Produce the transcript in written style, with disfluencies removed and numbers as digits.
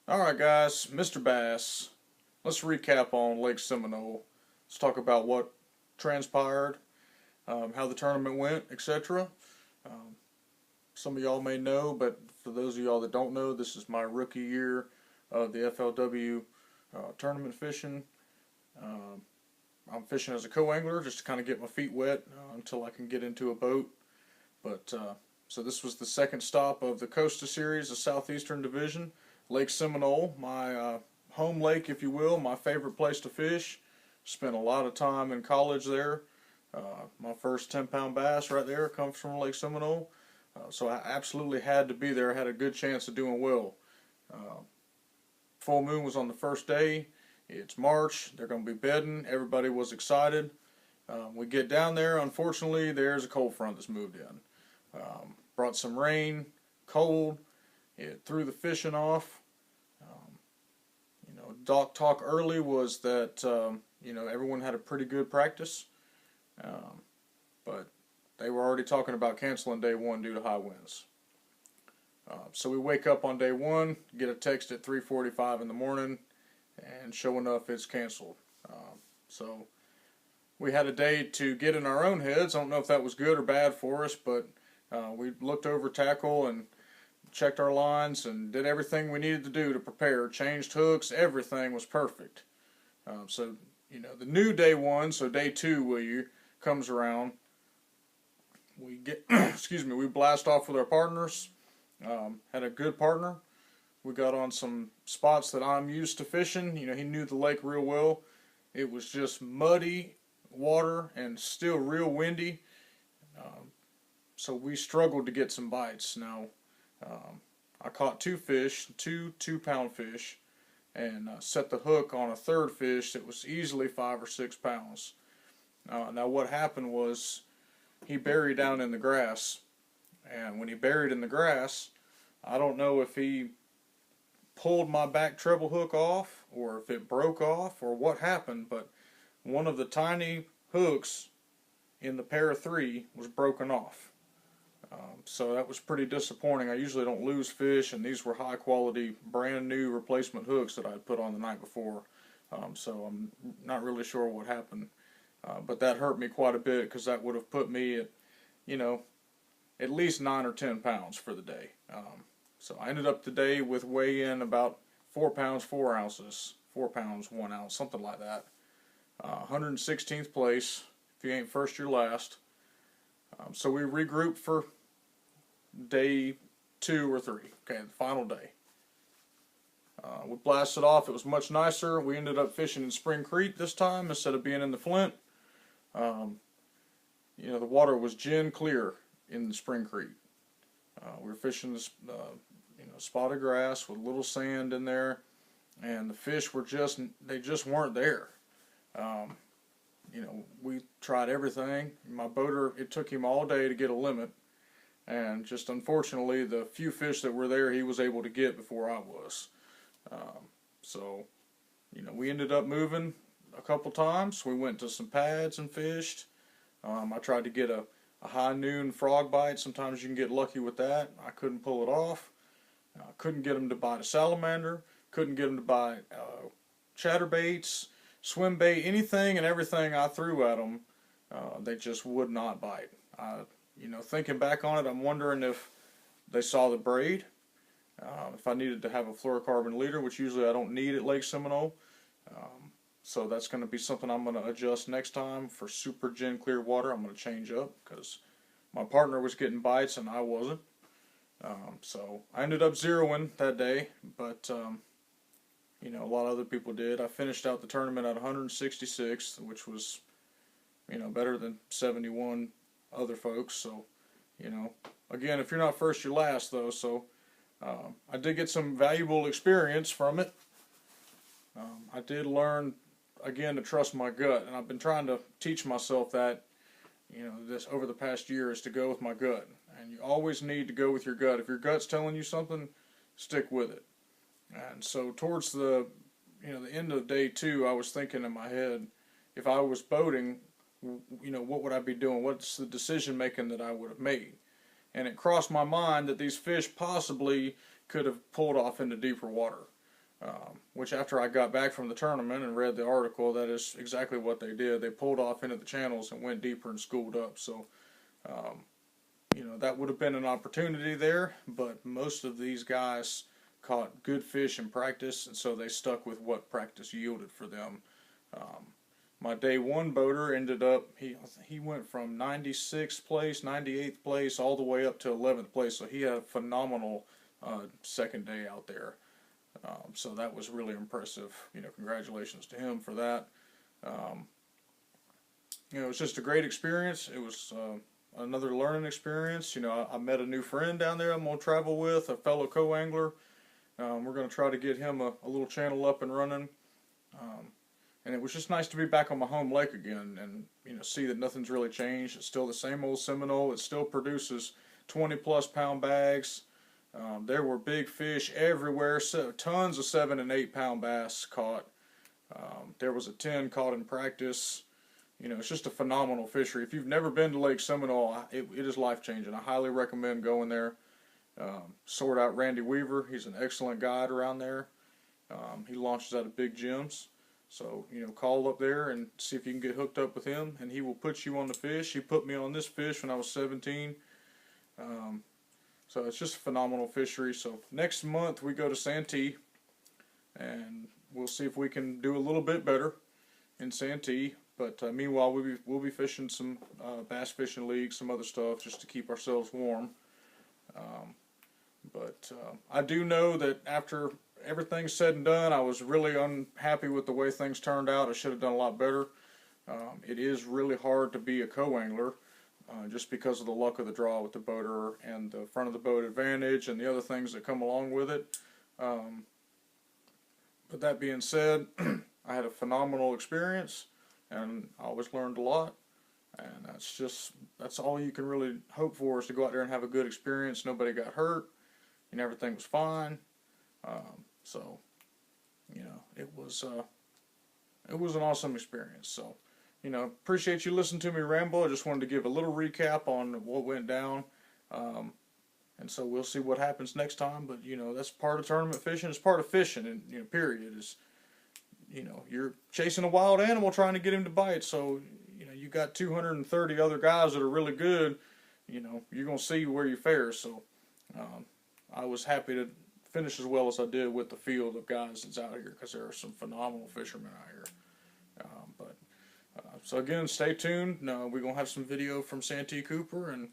Alright guys, Mr. Bass. Let's recap on Lake Seminole. Let's talk about what transpired, how the tournament went, etc. Um, some of y'all may know, but for those of y'all that don't know, this is my rookie year of the FLW tournament fishing. Um, I'm fishing as a co-angler just to kind of get my feet wet until I can get into a boat. So this was the second stop of the Costa Series, the Southeastern Division. Lake Seminole, my home lake, if you will, my favorite place to fish. Spent a lot of time in college there. My first 10-pound bass right there comes from Lake Seminole. So I absolutely had to be there. I had a good chance of doing well. Uh, Full moon was on the first day. It's March. They're going to be bedding. Everybody was excited. We get down there. Unfortunately, there's a cold front that's moved in. Brought some rain, cold. It threw the fishing off. Doc talk early was that everyone had a pretty good practice, but they were already talking about canceling day one due to high winds. So we wake up on day one, get a text at 3:45 in the morning, and sure enough, it's canceled. So we had a day to get in our own heads. I don't know if that was good or bad for us, but we looked over tackle and checked our lines and did everything we needed to do to prepare. Changed hooks, everything was perfect. The new day one, so day two comes around. We get, we blast off with our partners. Had a good partner. We got on some spots that I'm used to fishing. He knew the lake real well. It was just muddy water and still real windy. So we struggled to get some bites. Now, I caught two fish, two 2-pound fish, and set the hook on a third fish that was easily 5 or 6 pounds. Now what happened was he buried down in the grass, and when he buried in the grass, I don't know if he pulled my back treble hook off or if it broke off or what happened, but one of the tiny hooks in the pair of three was broken off. So that was pretty disappointing. I usually don't lose fish, and these were high quality, brand new replacement hooks that I had put on the night before. So I'm not really sure what happened. But that hurt me quite a bit because that would have put me at, at least 9 or 10 pounds for the day. So I ended up the day with weigh in about 4 pounds, 4 ounces, 4 pounds, 1 ounce, something like that. 116th place. If you ain't first, you're last. So we regrouped for day 2 or 3, okay, the final day. We blasted off. It was much nicer. We ended up fishing in Spring Creek this time instead of being in the Flint. The water was gin clear in the Spring Creek. We were fishing this, spot of grass with a little sand in there, and the fish were they just weren't there. We tried everything. My boater, it took him all day to get a limit, and just unfortunately, the few fish that were there, he was able to get before I was. We ended up moving a couple times. We went to some pads and fished. I tried to get a high noon frog bite. Sometimes you can get lucky with that. I couldn't pull it off. Couldn't get him to bite a salamander. Couldn't get him to bite chatterbaits, swim bait, anything and everything I threw at them. They just would not bite. Thinking back on it, I'm wondering if they saw the braid. If I needed to have a fluorocarbon leader, which usually I don't need at Lake Seminole. So that's going to be something I'm going to adjust next time for super gin clear water. I'm going to change up because my partner was getting bites and I wasn't. So I ended up zeroing that day, but a lot of other people did. I finished out the tournament at 166th, which was better than 71 other folks. So again, if you're not first, you're last though. So I did get some valuable experience from it. I did learn again to trust my gut, and I've been trying to teach myself that this over the past year is to go with my gut, and you always need to go with your gut. If your gut's telling you something, stick with it. And so towards the end of day 2, I was thinking in my head, if I was boating, what would I be doing? What's the decision making that I would have made? And it crossed my mind that these fish possibly could have pulled off into deeper water. which after I got back from the tournament and read the article, that is exactly what they did. They pulled off into the channels and went deeper and schooled up. So, you know, that would have been an opportunity there, but most of these guys caught good fish in practice, and so they stuck with what practice yielded for them. My day one boater ended up, he went from 96th place, 98th place, all the way up to 11th place, so he had a phenomenal second day out there. So that was really impressive. You know, congratulations to him for that. You know, it was just a great experience. It was another learning experience. You know, I met a new friend down there I'm going to travel with, a fellow co-angler. We're going to try to get him a little channel up and running. And it was just nice to be back on my home lake again and, you know, see that nothing's really changed. It's still the same old Seminole. It still produces 20-plus pound bags. There were big fish everywhere, so tons of 7 and 8 pound bass caught. There was a 10 caught in practice. You know, it's just a phenomenal fishery. If you've never been to Lake Seminole, it is life-changing. I highly recommend going there. Sort out Randy Weaver. He's an excellent guide around there. He launches out of big gyms. So, you know, call up there and see if you can get hooked up with him, and he will put you on the fish. He put me on this fish when I was 17. So it's just a phenomenal fishery. So next month we go to Santee, and we'll see if we can do a little bit better in Santee. But meanwhile, we'll be fishing some bass fishing leagues, some other stuff, just to keep ourselves warm. But I do know that after everything's said and done, I was really unhappy with the way things turned out. I should have done a lot better. It is really hard to be a co-angler just because of the luck of the draw with the boater and the front of the boat advantage and the other things that come along with it. But that being said, I had a phenomenal experience, and I always learned a lot. And that's all you can really hope for, is to go out there and have a good experience. Nobody got hurt, and everything was fine. So, you know, it was an awesome experience. So, you know, appreciate you listening to me ramble. I just wanted to give a little recap on what went down. And so we'll see what happens next time. But, you know, that's part of tournament fishing. It's part of fishing, and, you know, period. Is, you know, you're chasing a wild animal trying to get him to bite. So, you know, you got 230 other guys that are really good. You know, you're going to see where you fare. So, I was happy to finish as well as I did with the field of guys that's out here, because there are some phenomenal fishermen out here. So again, stay tuned. We're going to have some video from Santee Cooper, and